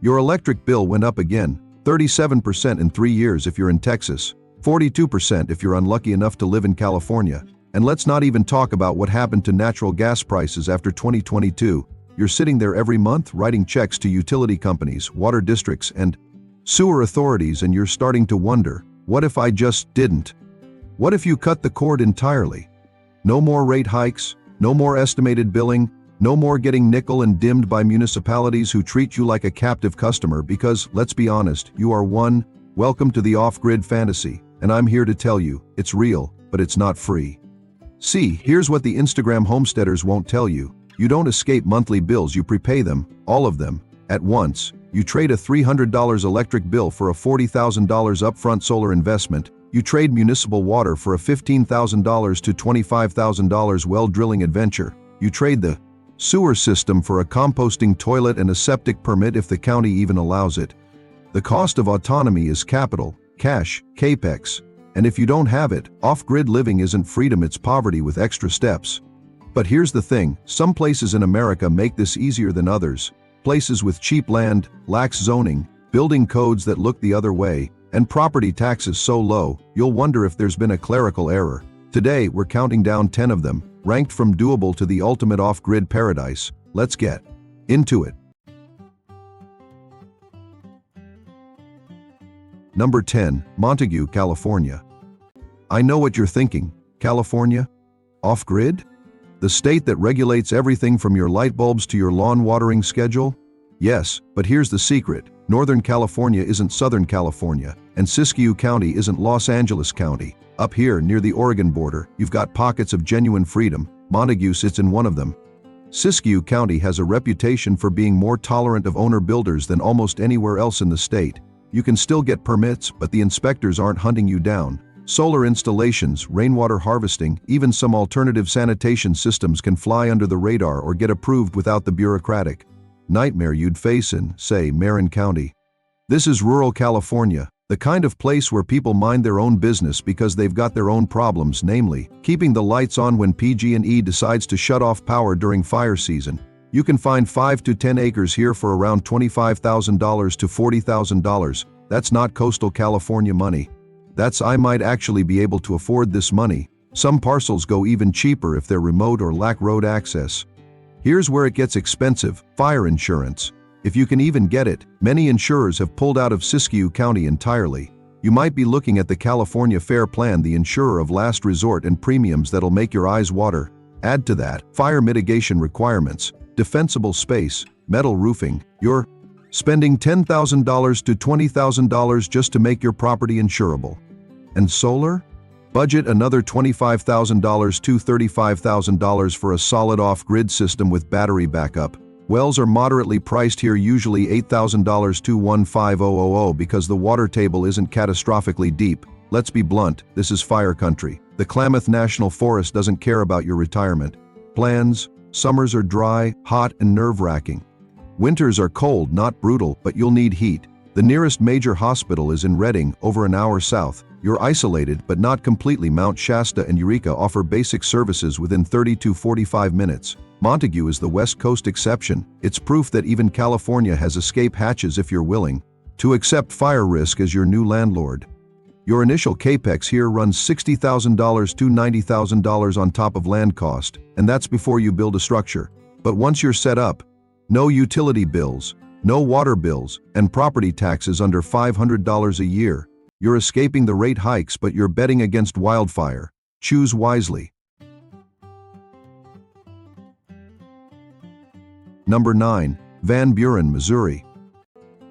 Your electric bill went up again, 37% in 3 years if you're in Texas, 42% if you're unlucky enough to live in California. And let's not even talk about what happened to natural gas prices after 2022. You're sitting there every month writing checks to utility companies, water districts, and sewer authorities, and you're starting to wonder, what if I just didn't? What if you cut the cord entirely? No more rate hikes, no more estimated billing, no more getting nickel and dimmed by municipalities who treat you like a captive customer because, let's be honest, you are one. Welcome to the off-grid fantasy, and I'm here to tell you, it's real, but it's not free. See, here's what the Instagram homesteaders won't tell you. You don't escape monthly bills, you prepay them, all of them, at once. You trade a $300 electric bill for a $40,000 upfront solar investment. You trade municipal water for a $15,000 to $25,000 well drilling adventure. You trade the sewer system for a composting toilet and a septic permit if the county even allows it. The cost of autonomy is capital, cash, capex. And if you don't have it, off-grid living isn't freedom, it's poverty with extra steps. But here's the thing, some places in America make this easier than others. Places with cheap land, lax zoning, building codes that look the other way, and property taxes so low, you'll wonder if there's been a clerical error. Today, we're counting down 10 of them, ranked from doable to the ultimate off-grid paradise. Let's get into it. Number 10, Montague, California. I know what you're thinking. California? Off-grid? The state that regulates everything from your light bulbs to your lawn watering schedule? Yes, but here's the secret. Northern California isn't Southern California, and Siskiyou County isn't Los Angeles County. Up here, near the Oregon border, you've got pockets of genuine freedom. Montague sits in one of them. Siskiyou County has a reputation for being more tolerant of owner-builders than almost anywhere else in the state. You can still get permits, but the inspectors aren't hunting you down. Solar installations, rainwater harvesting, even some alternative sanitation systems can fly under the radar or get approved without the bureaucratic nightmare you'd face in, say, Marin County. This is rural California, the kind of place where people mind their own business because they've got their own problems, namely, keeping the lights on when PG&E decides to shut off power during fire season. You can find 5 to 10 acres here for around $25,000 to $40,000. That's not coastal California money. That's I might actually be able to afford this money. Some parcels go even cheaper if they're remote or lack road access. Here's where it gets expensive, fire insurance. If you can even get it, many insurers have pulled out of Siskiyou County entirely. You might be looking at the California Fair Plan, the insurer of last resort, and premiums that'll make your eyes water. Add to that, fire mitigation requirements, defensible space, metal roofing. You're spending $10,000 to $20,000 just to make your property insurable. And solar? Budget another $25,000 to $35,000 for a solid off-grid system with battery backup. Wells are moderately priced here, usually $8,000 to $15,000 because the water table isn't catastrophically deep. Let's be blunt, this is fire country. The Klamath National Forest doesn't care about your retirement plans. Summers are dry, hot, and nerve-wracking. Winters are cold, not brutal, but you'll need heat. The nearest major hospital is in Redding, over an hour south. You're isolated, but not completely. Mount Shasta and Eureka offer basic services within 30 to 45 minutes. Montague is the West Coast exception. It's proof that even California has escape hatches if you're willing to accept fire risk as your new landlord. Your initial capex here runs $60,000 to $90,000 on top of land cost, and that's before you build a structure. But once you're set up, no utility bills, no water bills, and property taxes under $500 a year. You're escaping the rate hikes, but you're betting against wildfire. Choose wisely. Number 9, Van Buren, Missouri.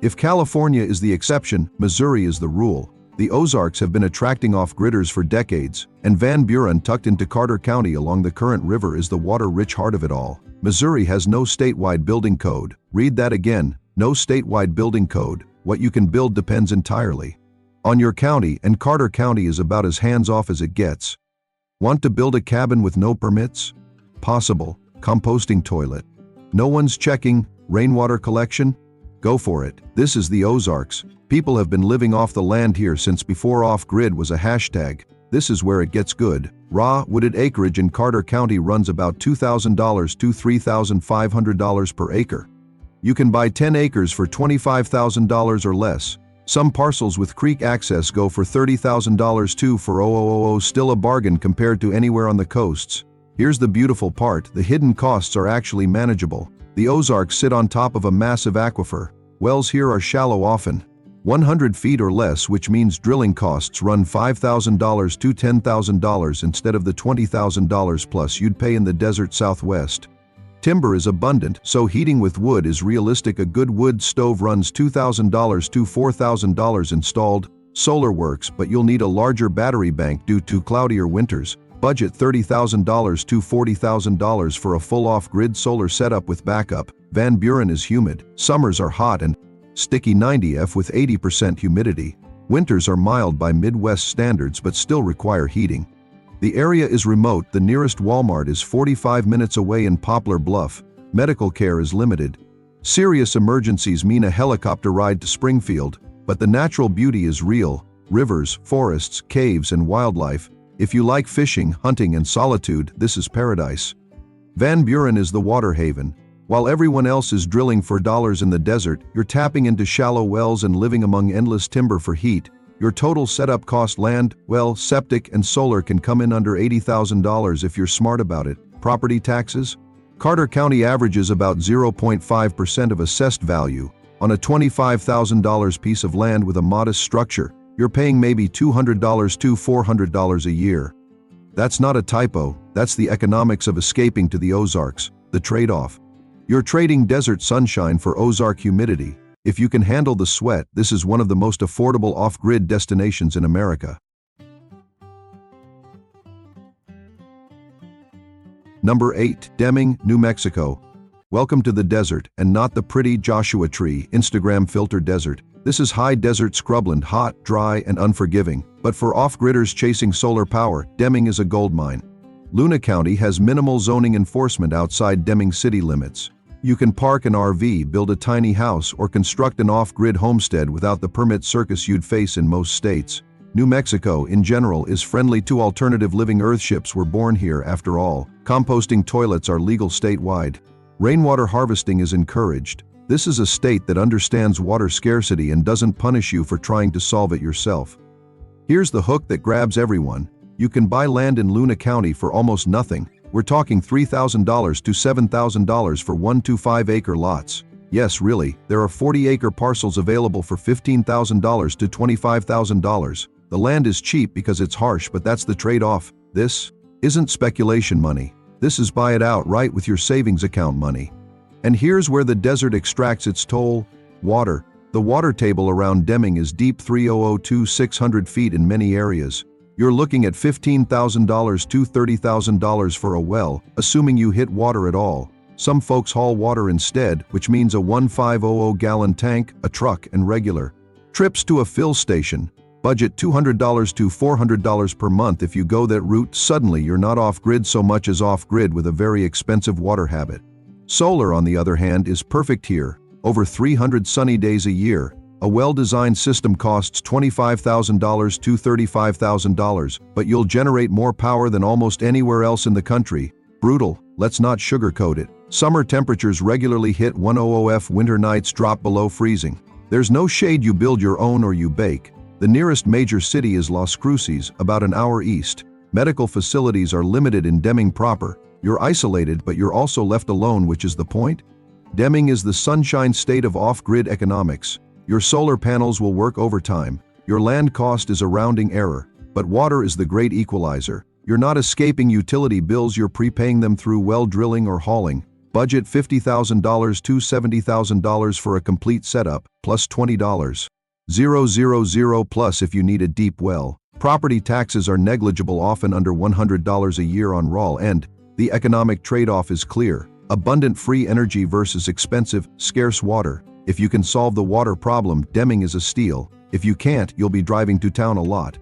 If California is the exception, Missouri is the rule. The Ozarks have been attracting off-gridders for decades, and Van Buren, tucked into Carter County along the Current River, is the water-rich heart of it all. Missouri has no statewide building code. Read that again, no statewide building code. What you can build depends entirely on your county, and Carter County is about as hands-off as it gets. Want to build a cabin with no permits? Possible. Composting toilet. No one's checking. Rainwater collection? Go for it. This is the Ozarks. People have been living off the land here since before off-grid was a hashtag. This is where it gets good. Raw, wooded acreage in Carter County runs about $2,000 to $3,500 per acre. You can buy 10 acres for $25,000 or less. Some parcels with creek access go for $30,000 too for $000, still a bargain compared to anywhere on the coasts. Here's the beautiful part, the hidden costs are actually manageable. The Ozarks sit on top of a massive aquifer. Wells here are shallow often 100 feet or less, which means drilling costs run $5,000 to $10,000 instead of the $20,000 plus you'd pay in the desert Southwest. Timber is abundant, so heating with wood is realistic. A good wood stove runs $2,000 to $4,000 installed. Solar works, but you'll need a larger battery bank due to cloudier winters. Budget $30,000 to $40,000 for a full off-grid solar setup with backup. Van Buren is humid. Summers are hot and sticky 90°F with 80% humidity. Winters are mild by Midwest standards but still require heating. The area is remote. The nearest Walmart is 45 minutes away in Poplar Bluff. Medical care is limited. Serious emergencies mean a helicopter ride to Springfield, but the natural beauty is real. Rivers, forests, caves, and wildlife. If you like fishing, hunting, and solitude, this is paradise. Van Buren is the water haven. While everyone else is drilling for dollars in the desert, you're tapping into shallow wells and living among endless timber for heat. Your total setup cost, land, well, septic, and solar can come in under $80,000 if you're smart about it. Property taxes? Carter County averages about 0.5% of assessed value. On a $25,000 piece of land with a modest structure, you're paying maybe $200 to $400 a year. That's not a typo, that's the economics of escaping to the Ozarks, the trade-off. You're trading desert sunshine for Ozark humidity. If you can handle the sweat, this is one of the most affordable off-grid destinations in America. Number 8. Deming, New Mexico. Welcome to the desert, and not the pretty Joshua Tree, Instagram filter desert. This is high desert scrubland, hot, dry, and unforgiving. But for off-gridders chasing solar power, Deming is a goldmine. Luna County has minimal zoning enforcement outside Deming city limits. You can park an RV, build a tiny house, or construct an off-grid homestead without the permit circus you'd face in most states. New Mexico, in general, is friendly to alternative living. Earthships were born here, after all. Composting toilets are legal statewide. Rainwater harvesting is encouraged. This is a state that understands water scarcity and doesn't punish you for trying to solve it yourself. Here's the hook that grabs everyone. You can buy land in Luna County for almost nothing. We're talking $3,000 to $7,000 for 1 to 5 acre lots. Yes, really, there are 40-acre parcels available for $15,000 to $25,000. The land is cheap because it's harsh, but that's the trade-off. This isn't speculation money. This is buy it outright with your savings account money. And here's where the desert extracts its toll: water. The water table around Deming is deep, 300 to 600 feet in many areas. You're looking at $15,000 to $30,000 for a well, assuming you hit water at all. Some folks haul water instead, which means a 1,500-gallon tank, a truck, and regular trips to a fill station. Budget $200 to $400 per month if you go that route. Suddenly you're not off-grid so much as off-grid with a very expensive water habit. Solar, on the other hand, is perfect here. Over 300 sunny days a year. A well-designed system costs $25,000 to $35,000, but you'll generate more power than almost anywhere else in the country. Brutal, let's not sugarcoat it. Summer temperatures regularly hit 100°F, winter nights drop below freezing. There's no shade. You build your own or you bake. The nearest major city is Las Cruces, about an hour east. Medical facilities are limited in Deming proper. You're isolated, but you're also left alone, which is the point. Deming is the sunshine state of off-grid economics. Your solar panels will work overtime. Your land cost is a rounding error. But water is the great equalizer. You're not escaping utility bills, you're prepaying them through well drilling or hauling. Budget $50,000 to $70,000 for a complete setup, plus $20,000 plus if you need a deep well. Property taxes are negligible, often under $100 a year on raw, and the economic trade-off is clear. Abundant free energy versus expensive, scarce water. If you can solve the water problem, Deming is a steal. If you can't, you'll be driving to town a lot.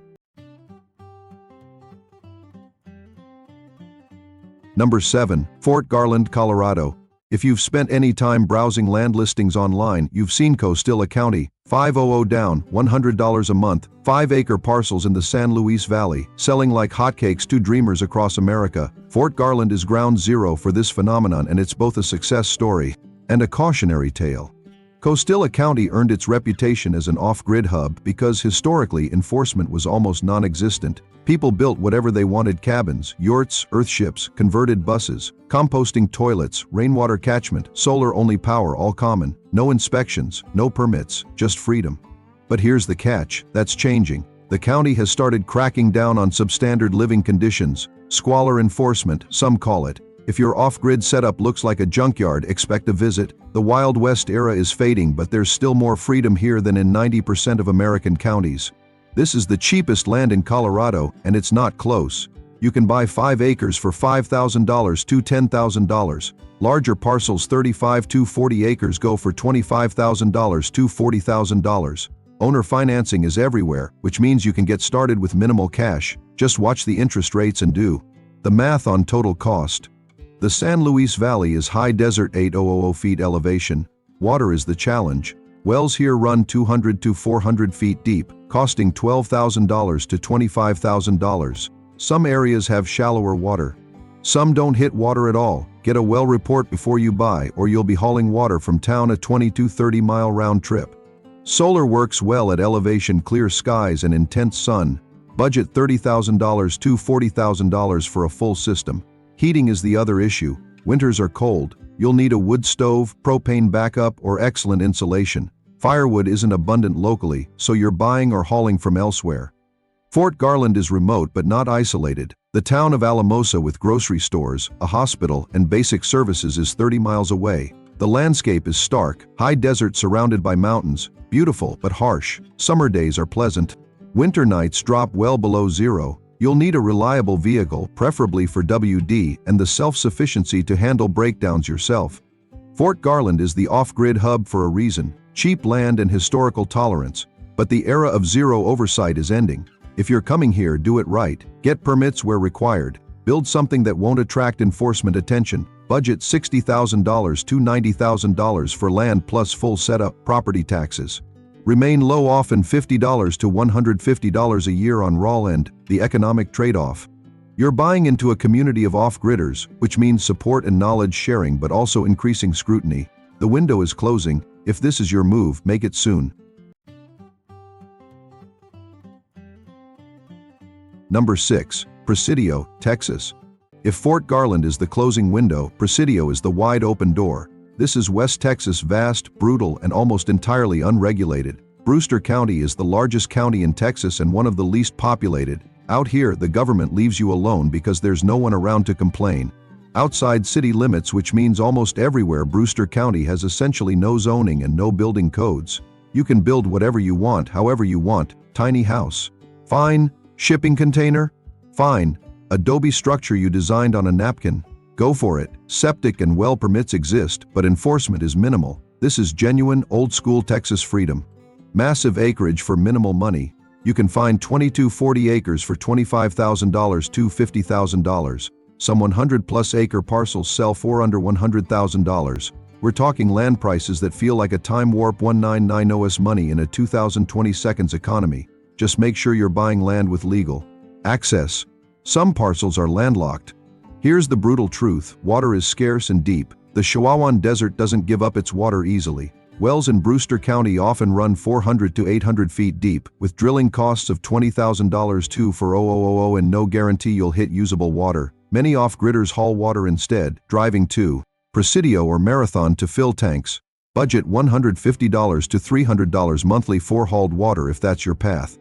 Number 7. Fort Garland, Colorado. If you've spent any time browsing land listings online, you've seen Costilla County, 500 down, $100 a month, 5-acre parcels in the San Luis Valley, selling like hotcakes to dreamers across America. Fort Garland is ground zero for this phenomenon, and it's both a success story And a cautionary tale. Costilla County earned its reputation as an off-grid hub because historically enforcement was almost non-existent. People built whatever they wanted: cabins, yurts, earthships, converted buses, composting toilets, rainwater catchment, solar-only power, all common. No inspections, no permits, just freedom. But here's the catch: that's changing. The county has started cracking down on substandard living conditions. Squalor enforcement, some call it. If your off-grid setup looks like a junkyard, expect a visit. The Wild West era is fading, but there's still more freedom here than in 90% of American counties. This is the cheapest land in Colorado, and it's not close. You can buy 5 acres for $5,000 to $10,000. Larger parcels 35 to 40 acres go for $25,000 to $40,000. Owner financing is everywhere, which means you can get started with minimal cash. Just watch the interest rates and do the math on total cost. The San Luis Valley is high desert, 8,000 feet elevation. Water is the challenge. Wells here run 200 to 400 feet deep, costing $12,000 to $25,000. Some areas have shallower water. Some don't hit water at all. Get a well report before you buy, or you'll be hauling water from town, a 20 to 30 mile round trip. Solar works well at elevation, clear skies, and intense sun. Budget $30,000 to $40,000 for a full system. Heating is the other issue. Winters are cold. You'll need a wood stove, propane backup, or excellent insulation. Firewood isn't abundant locally, so you're buying or hauling from elsewhere. Fort Garland is remote but not isolated. The town of Alamosa, with grocery stores, a hospital, and basic services, is 30 miles away. The landscape is stark, high desert surrounded by mountains, beautiful but harsh. Summer days are pleasant. Winter nights drop well below zero. You'll need a reliable vehicle, preferably for WD, and the self-sufficiency to handle breakdowns yourself. Fort Garland is the off-grid hub for a reason: cheap land and historical tolerance. But the era of zero oversight is ending. If you're coming here, do it right. Get permits where required. Build something that won't attract enforcement attention. Budget $60,000 to $90,000 for land plus full setup, property taxes. Remain low, often $50 to $150 a year on raw land, the economic trade-off. You're buying into a community of off-gridders, which means support and knowledge sharing, but also increasing scrutiny. The window is closing. If this is your move, make it soon. Number 6. Presidio, Texas. If Fort Garland is the closing window, Presidio is the wide open door. This is West Texas, vast, brutal, and almost entirely unregulated. Brewster County is the largest county in Texas and one of the least populated. Out here, the government leaves you alone because there's no one around to complain. Outside city limits, which means almost everywhere, Brewster County has essentially no zoning and no building codes. You can build whatever you want, however you want. Tiny house? Fine. Shipping container? Fine. Adobe structure you designed on a napkin? Go for it. Septic and well permits exist, but enforcement is minimal. This is genuine, old-school Texas freedom. Massive acreage for minimal money. You can find 40 acres for $25,000 to $50,000. Some 100-plus acre parcels sell for under $100,000. We're talking land prices that feel like a time warp 1990s money in a 2022 economy. Just make sure you're buying land with legal access. Some parcels are landlocked. Here's the brutal truth: water is scarce and deep. The Chihuahuan Desert doesn't give up its water easily. Wells in Brewster County often run 400 to 800 feet deep, with drilling costs of $20,000 to $4,000 and no guarantee you'll hit usable water. Many off-gridders haul water instead, driving to Presidio or Marathon to fill tanks. Budget $150 to $300 monthly for hauled water if that's your path.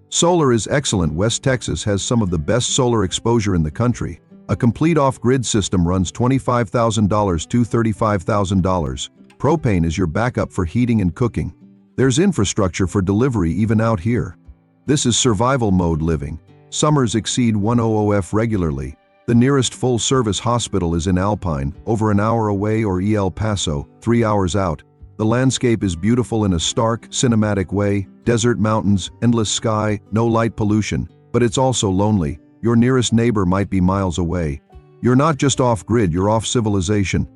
Solar is excellent. West Texas has some of the best solar exposure in the country. A complete off-grid system runs $25,000 to $35,000. Propane is your backup for heating and cooking. There's infrastructure for delivery even out here. This is survival mode living. Summers exceed 100 regularly. The nearest full-service hospital is in Alpine, over an hour away, or El Paso, 3 hours out. The landscape is beautiful in a stark, cinematic way: desert, mountains, endless sky, no light pollution. But it's also lonely. Your nearest neighbor might be miles away. You're not just off-grid, you're off civilization.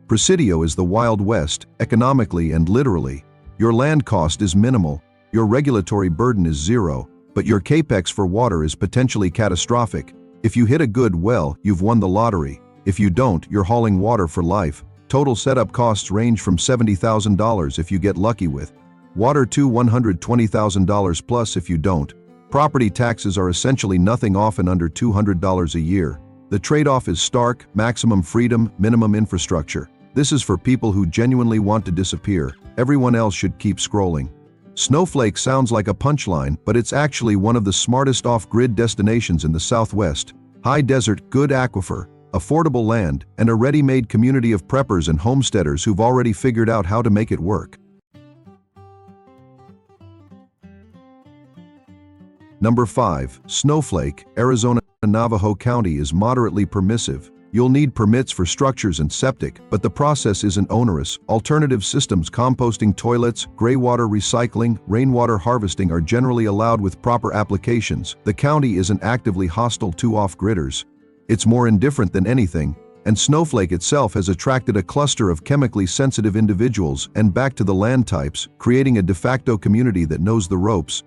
Presidio is the Wild West, economically and literally. Your land cost is minimal. Your regulatory burden is zero. But your capex for water is potentially catastrophic. If you hit a good well, you've won the lottery. If you don't, you're hauling water for life. Total setup costs range from $70,000 if you get lucky with water to $120,000 plus if you don't. Property taxes are essentially nothing, often under $200 a year. The trade-off is stark: maximum freedom, minimum infrastructure. This is for people who genuinely want to disappear. Everyone else should keep scrolling. Snowflake sounds like a punchline, but it's actually one of the smartest off-grid destinations in the Southwest. High desert, good aquifer, affordable land, and a ready-made community of preppers and homesteaders who've already figured out how to make it work. Number 5. Snowflake, Arizona. Navajo County is moderately permissive. You'll need permits for structures and septic, but the process isn't onerous. Alternative systems, composting toilets, graywater recycling, rainwater harvesting are generally allowed with proper applications. The county isn't actively hostile to off-gridders. It's more indifferent than anything, and Snowflake itself has attracted a cluster of chemically sensitive individuals and back to the land types, creating a de facto community that knows the ropes.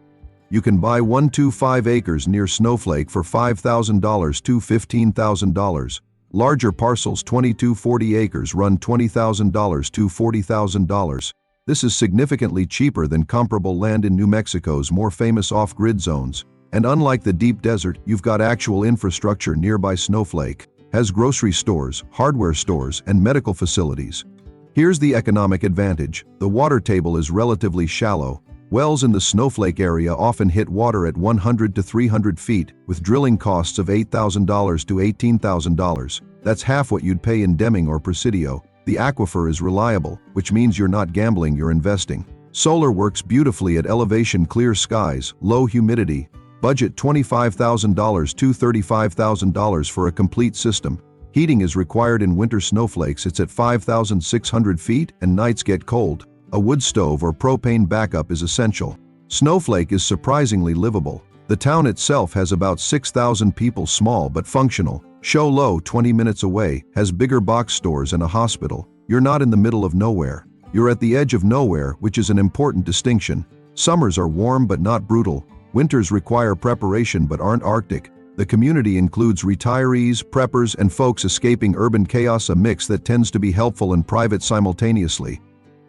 You can buy 125 acres near Snowflake for $5,000 to $15,000. Larger parcels 20–40 acres run $20,000 to $40,000. This is significantly cheaper than comparable land in New Mexico's more famous off-grid zones. And unlike the deep desert, you've got actual infrastructure nearby. Snowflake has grocery stores, hardware stores, and medical facilities. Here's the economic advantage. The water table is relatively shallow. Wells in the Snowflake area often hit water at 100 to 300 feet, with drilling costs of $8,000 to $18,000. That's half what you'd pay in Deming or Presidio. The aquifer is reliable, which means you're not gambling, you're investing. Solar works beautifully at elevation, clear skies, low humidity. Budget $25,000 to $35,000 for a complete system. Heating is required in winter. Snowflakes, it's at 5,600 feet and nights get cold. A wood stove or propane backup is essential. Snowflake is surprisingly livable. The town itself has about 6,000 people, small but functional. Show Low, 20 minutes away, has bigger box stores and a hospital. You're not in the middle of nowhere. You're at the edge of nowhere, which is an important distinction. Summers are warm but not brutal. Winters require preparation but aren't Arctic. The community includes retirees, preppers, and folks escaping urban chaos, a mix that tends to be helpful and private simultaneously.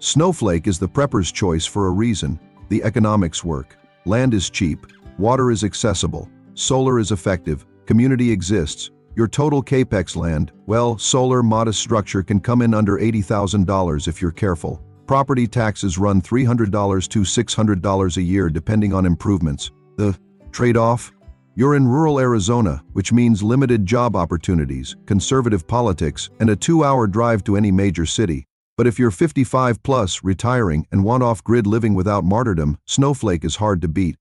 Snowflake is the prepper's choice for a reason. The economics work. Land is cheap. Water is accessible. Solar is effective. Community exists. Your total capex land, well, solar modest structure can come in under $80,000 if you're careful. Property taxes run $300 to $600 a year depending on improvements. The trade-off? You're in rural Arizona, which means limited job opportunities, conservative politics, and a 2-hour drive to any major city. But if you're 55 plus, retiring, and want off-grid living without martyrdom, Snowflake is hard to beat.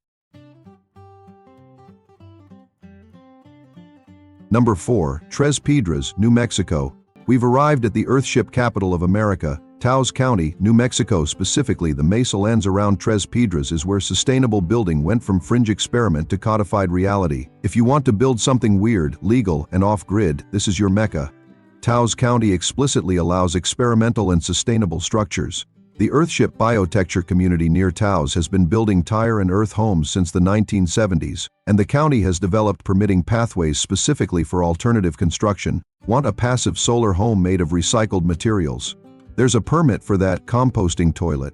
Number 4. Piedras, New Mexico. We've arrived at the Earthship capital of America. Taos County, New Mexico, specifically the mesa lands around Piedras, is where sustainable building went from fringe experiment to codified reality. If you want to build something weird, legal, and off-grid, this is your mecca. Taos County explicitly allows experimental and sustainable structures. The Earthship biotecture community near Taos has been building tire and earth homes since the 1970s, and the county has developed permitting pathways specifically for alternative construction. Want a passive solar home made of recycled materials? There's a permit for that. Composting toilet.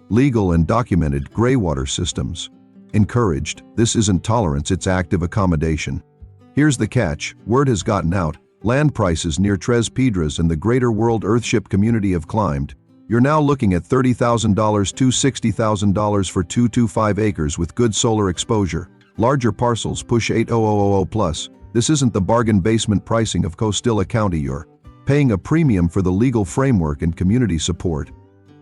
Legal and documented. Graywater systems. Encouraged. This isn't tolerance, it's active accommodation. Here's the catch. Word has gotten out. Land prices near Piedras and the greater world Earthship community have climbed. You're now looking at $30,000 to $60,000 for 225 acres with good solar exposure. Larger parcels push 8,000 plus. This isn't the bargain basement pricing of Costilla County. You're paying a premium for the legal framework and community support.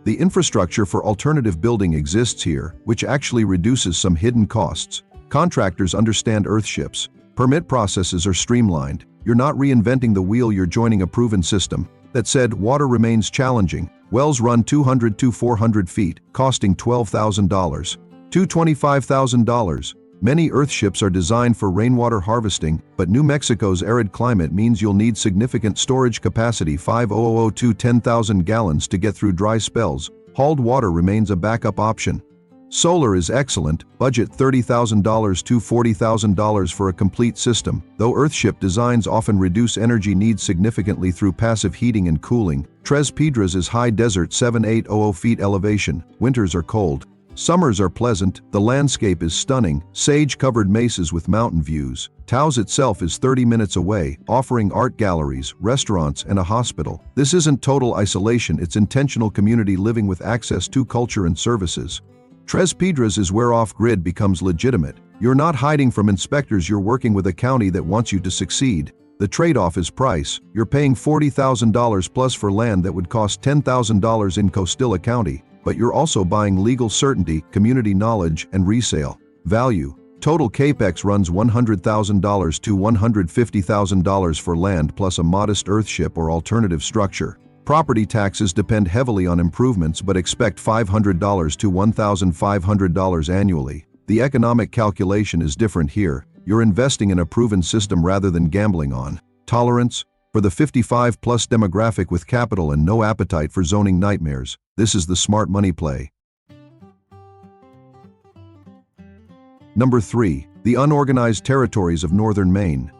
The infrastructure for alternative building exists here, which actually reduces some hidden costs. Contractors understand Earthships. Permit processes are streamlined. You're not reinventing the wheel, you're joining a proven system. That said, water remains challenging. Wells run 200 to 400 feet, costing $12,000 to $25,000. Many Earthships are designed for rainwater harvesting, but New Mexico's arid climate means you'll need significant storage capacity, 5,000 to 10,000 gallons to get through dry spells. Hauled water remains a backup option. Solar is excellent, budget $30,000 to $40,000 for a complete system. Though Earthship designs often reduce energy needs significantly through passive heating and cooling, Tres Piedras is high desert 7,800 feet elevation. Winters are cold. Summers are pleasant, the landscape is stunning, sage-covered mesas with mountain views. Taos itself is 30 minutes away, offering art galleries, restaurants, and a hospital. This isn't total isolation, it's intentional community living with access to culture and services. Tres Piedras is where off-grid becomes legitimate. You're not hiding from inspectors, you're working with a county that wants you to succeed. The trade-off is price. You're paying $40,000 plus for land that would cost $10,000 in Costilla County, but you're also buying legal certainty, community knowledge, and resale value. Total capex runs $100,000 to $150,000 for land plus a modest earthship or alternative structure. Property taxes depend heavily on improvements but expect $500 to $1,500 annually. The economic calculation is different here. You're investing in a proven system rather than gambling on tolerance. For the 55-plus demographic with capital and no appetite for zoning nightmares, this is the smart money play. Number 3. The unorganized territories of northern Maine.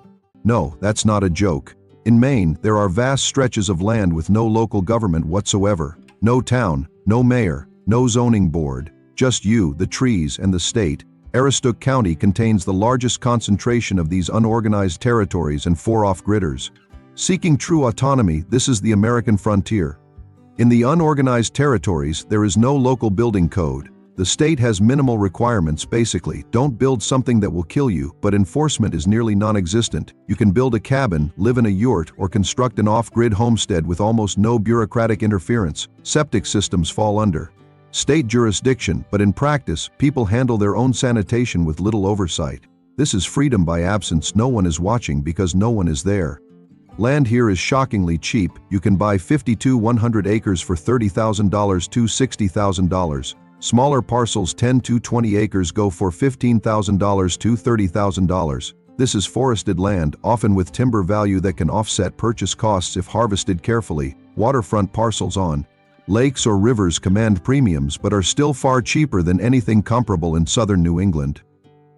No, that's not a joke. In Maine, there are vast stretches of land with no local government whatsoever. No town, no mayor, no zoning board. Just you, the trees, and the state. Aroostook County contains the largest concentration of these unorganized territories and 4 off-gridders. Seeking true autonomy, this is the American frontier. In the unorganized territories, there is no local building code. The state has minimal requirements basically. Don't build something that will kill you, but enforcement is nearly non-existent. You can build a cabin, live in a yurt, or construct an off-grid homestead with almost no bureaucratic interference. Septic systems fall under state jurisdiction, but in practice, people handle their own sanitation with little oversight. This is freedom by absence. No one is watching because no one is there. Land here is shockingly cheap. You can buy 5,100 acres for $30,000 to $60,000. Smaller parcels 10 to 20 acres go for $15,000 to $30,000. This is forested land, often with timber value that can offset purchase costs if harvested carefully. Waterfront parcels on lakes or rivers command premiums but are still far cheaper than anything comparable in southern New England.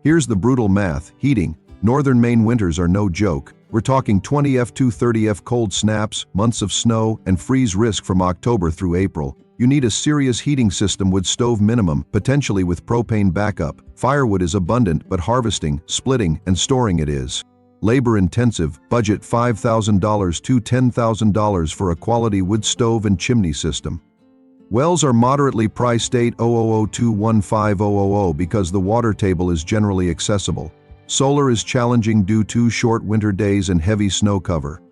Here's the brutal math. Heating. Northern Maine winters are no joke. We're talking 20F to 30F cold snaps, months of snow, and freeze risk from October through April. You need a serious heating system with stove minimum, potentially with propane backup. Firewood is abundant, but harvesting, splitting, and storing it is labor-intensive. Budget $5,000 to $10,000 for a quality wood stove and chimney system. Wells are moderately priced 8,000 to 15,000 because the water table is generally accessible. Solar is challenging due to short winter days and heavy snow cover.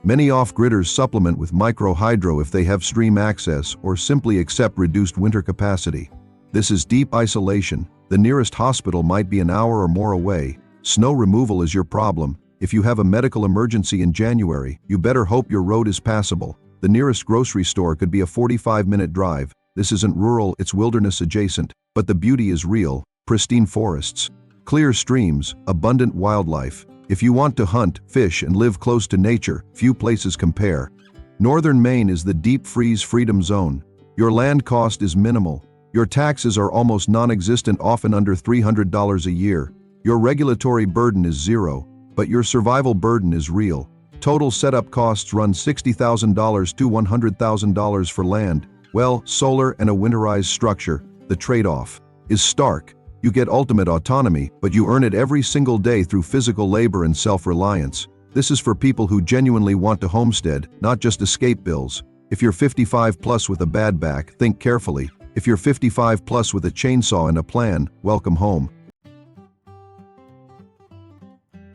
Many off-gridders supplement with micro-hydro if they have stream access or simply accept reduced winter capacity. This is deep isolation. The nearest hospital might be an hour or more away. Snow removal is your problem. If you have a medical emergency in January, you better hope your road is passable. The nearest grocery store could be a 45-minute drive. This isn't rural, it's wilderness adjacent. But the beauty is real. Pristine forests, clear streams, abundant wildlife. If you want to hunt, fish, and live close to nature, few places compare. Northern Maine is the deep freeze freedom zone. Your land cost is minimal. Your taxes are almost non-existent, often under $300 a year. Your regulatory burden is zero, but your survival burden is real. Total setup costs run $60,000 to $100,000 for land, well, solar, and a winterized structure. The trade-off is stark. You get ultimate autonomy, but you earn it every single day through physical labor and self-reliance. This is for people who genuinely want to homestead, not just escape bills. If you're 55 plus with a bad back, think carefully. If you're 55 plus with a chainsaw and a plan, welcome home.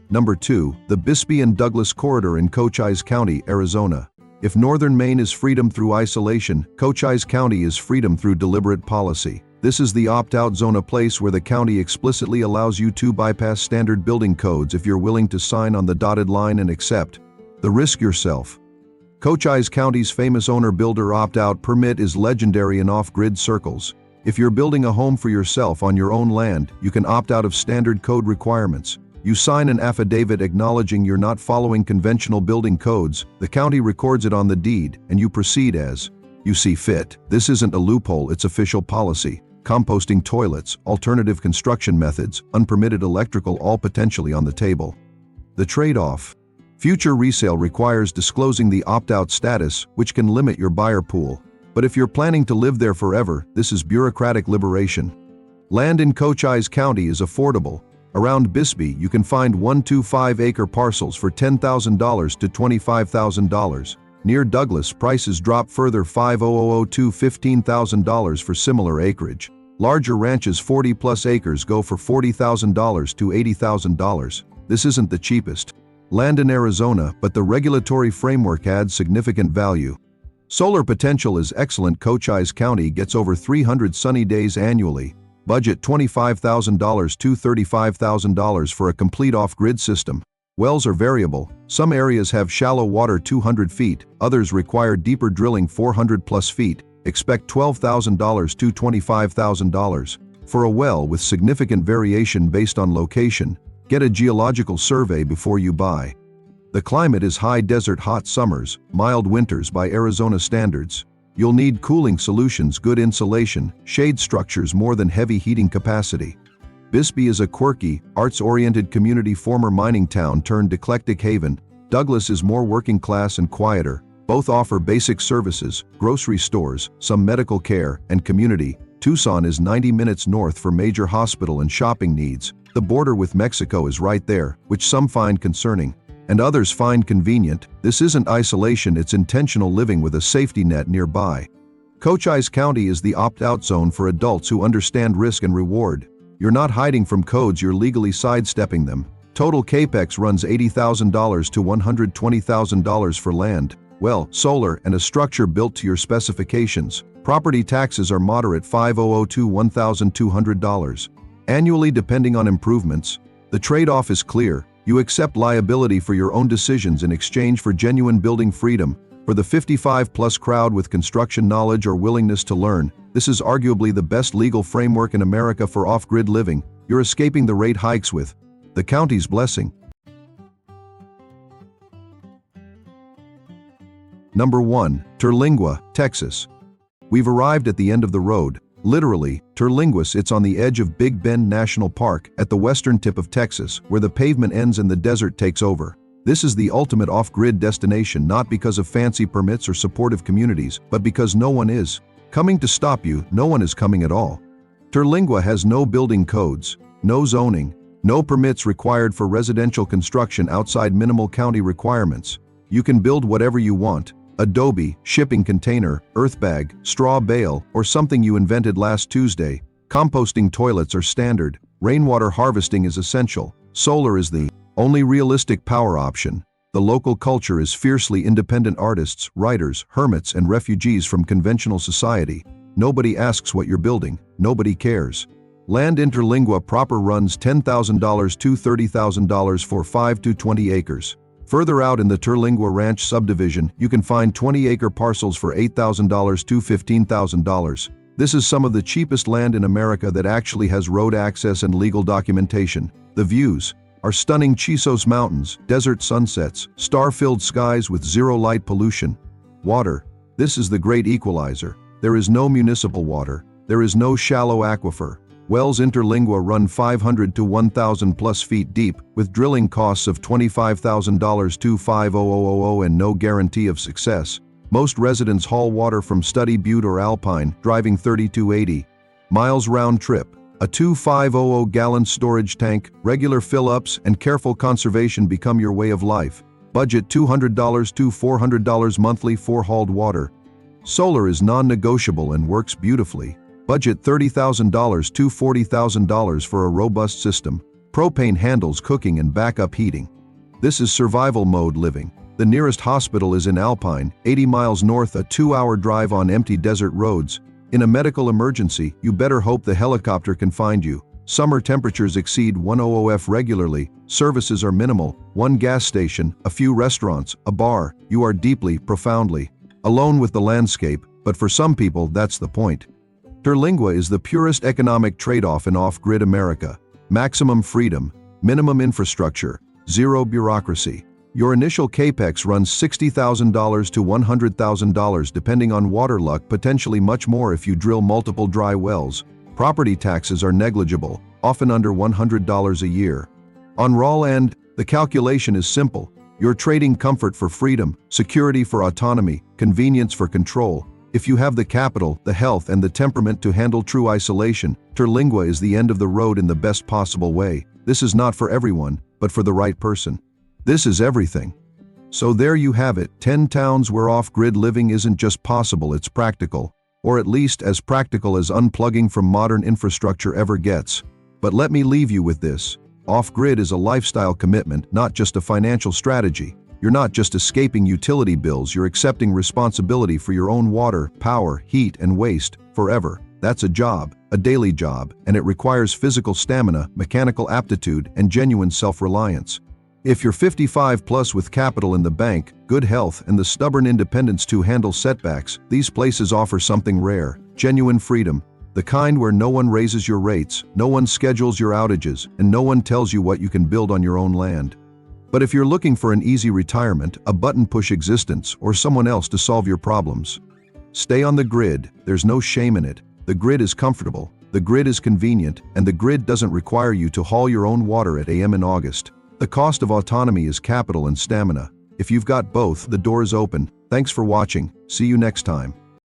Number 2, the Bisbee and Douglas Corridor in Cochise County, Arizona. If northern Maine is freedom through isolation, Cochise County is freedom through deliberate policy. This is the opt-out zone, a place where the county explicitly allows you to bypass standard building codes if you're willing to sign on the dotted line and accept the risk yourself. Cochise County's famous owner-builder opt-out permit is legendary in off-grid circles. If you're building a home for yourself on your own land, you can opt out of standard code requirements. You sign an affidavit acknowledging you're not following conventional building codes, the county records it on the deed, and you proceed as you see fit. This isn't a loophole, it's official policy. composting toilets, alternative construction methods, unpermitted electrical, all potentially on the table. The trade-off. Future resale requires disclosing the opt-out status, which can limit your buyer pool. But if you're planning to live there forever, this is bureaucratic liberation. Land in Cochise County is affordable. Around Bisbee, you can find 125-acre parcels for $10,000 to $25,000. Near Douglas, prices drop further $5,000 to $15,000 for similar acreage. Larger ranches 40-plus acres go for $40,000 to $80,000. This isn't the cheapest land in Arizona, but the regulatory framework adds significant value. Solar potential is excellent. Cochise County gets over 300 sunny days annually. Budget $25,000 to $35,000 for a complete off-grid system. Wells are variable. Some areas have shallow water 200 feet, others require deeper drilling 400-plus feet. Expect $12,000 to $25,000. For a well with significant variation based on location, get a geological survey before you buy. The climate is high desert, hot summers, mild winters by Arizona standards. You'll need cooling solutions, good insulation, shade structures more than heavy heating capacity. Bisbee is a quirky, arts-oriented community, former mining town turned eclectic haven. Douglas is more working class and quieter. Both offer basic services, grocery stores, some medical care, and community. Tucson is 90 minutes north for major hospital and shopping needs. The border with Mexico is right there, which some find concerning, and others find convenient. This isn't isolation, it's intentional living with a safety net nearby. Cochise County is the opt-out zone for adults who understand risk and reward. You're not hiding from codes, you're legally sidestepping them. Total capex runs $80,000 to $120,000 for land, well, solar, and a structure built to your specifications. Property taxes are moderate, $500 to $1,200 annually depending on improvements. The trade-off is clear. You accept liability for your own decisions in exchange for genuine building freedom. For the 55-plus crowd with construction knowledge or willingness to learn, this is arguably the best legal framework in America for off-grid living. You're escaping the rate hikes with the county's blessing. Number 1. Terlingua, Texas. We've arrived at the end of the road. Literally, Terlingua sits on the edge of Big Bend National Park at the western tip of Texas, where the pavement ends and the desert takes over. This is the ultimate off-grid destination, not because of fancy permits or supportive communities, but because no one is coming to stop you. No one is coming at all. Terlingua has no building codes, no zoning, no permits required for residential construction outside minimal county requirements. You can build whatever you want. Adobe, shipping container, earth bag, straw bale, or something you invented last Tuesday. Composting toilets are standard. Rainwater harvesting is essential. Solar is the only realistic power option. The local culture is fiercely independent: artists, writers, hermits, and refugees from conventional society. Nobody asks what you're building. Nobody cares. Land in Terlingua proper runs $10,000 to $30,000 for 5 to 20 acres. Further out in the Terlingua Ranch subdivision, you can find 20-acre parcels for $8,000 to $15,000. This is some of the cheapest land in America that actually has road access and legal documentation. The views are stunning: Chisos Mountains, desert sunsets, star-filled skies with zero light pollution. Water. This is the great equalizer. There is no municipal water. There is no shallow aquifer. Wells in Terlingua run 500 to 1,000 plus feet deep, with drilling costs of $25,000 to $5,000 and no guarantee of success. Most residents haul water from Study Butte or Alpine, driving 30 to 80 miles round trip. A 2,500-gallon storage tank, regular fill-ups, and careful conservation become your way of life. Budget $200 to $400 monthly for hauled water. Solar is non-negotiable and works beautifully. Budget $30,000 to $40,000 for a robust system. Propane handles cooking and backup heating. This is survival mode living. The nearest hospital is in Alpine, 80 miles north, a 2-hour drive on empty desert roads. In a medical emergency, you better hope the helicopter can find you. Summer temperatures exceed 100 regularly. Services are minimal: one gas station, a few restaurants, a bar. You are deeply, profoundly alone with the landscape, but for some people that's the point. Terlingua is the purest economic trade-off in off-grid America. Maximum freedom, minimum infrastructure, zero bureaucracy. Your initial capex runs $60,000 to $100,000 depending on water luck, potentially much more if you drill multiple dry wells. Property taxes are negligible, often under $100 a year. On raw land, the calculation is simple. You're trading comfort for freedom, security for autonomy, convenience for control. If you have the capital, the health, and the temperament to handle true isolation, Terlingua is the end of the road in the best possible way. This is not for everyone, but for the right person. This is everything. So there you have it, 10 towns where off-grid living isn't just possible, it's practical. Or at least as practical as unplugging from modern infrastructure ever gets. But let me leave you with this. Off-grid is a lifestyle commitment, not just a financial strategy. You're not just escaping utility bills, you're accepting responsibility for your own water, power, heat, and waste, forever. That's a job, a daily job, and it requires physical stamina, mechanical aptitude, and genuine self-reliance. If you're 55 plus with capital in the bank, good health, and the stubborn independence to handle setbacks, these places offer something rare, genuine freedom, the kind where no one raises your rates, no one schedules your outages, and no one tells you what you can build on your own land. But if you're looking for an easy retirement, a button-push existence, or someone else to solve your problems, stay on the grid. There's no shame in it. The grid is comfortable, the grid is convenient, and the grid doesn't require you to haul your own water at AM in August. The cost of autonomy is capital and stamina. If you've got both, the door is open. Thanks for watching. See you next time.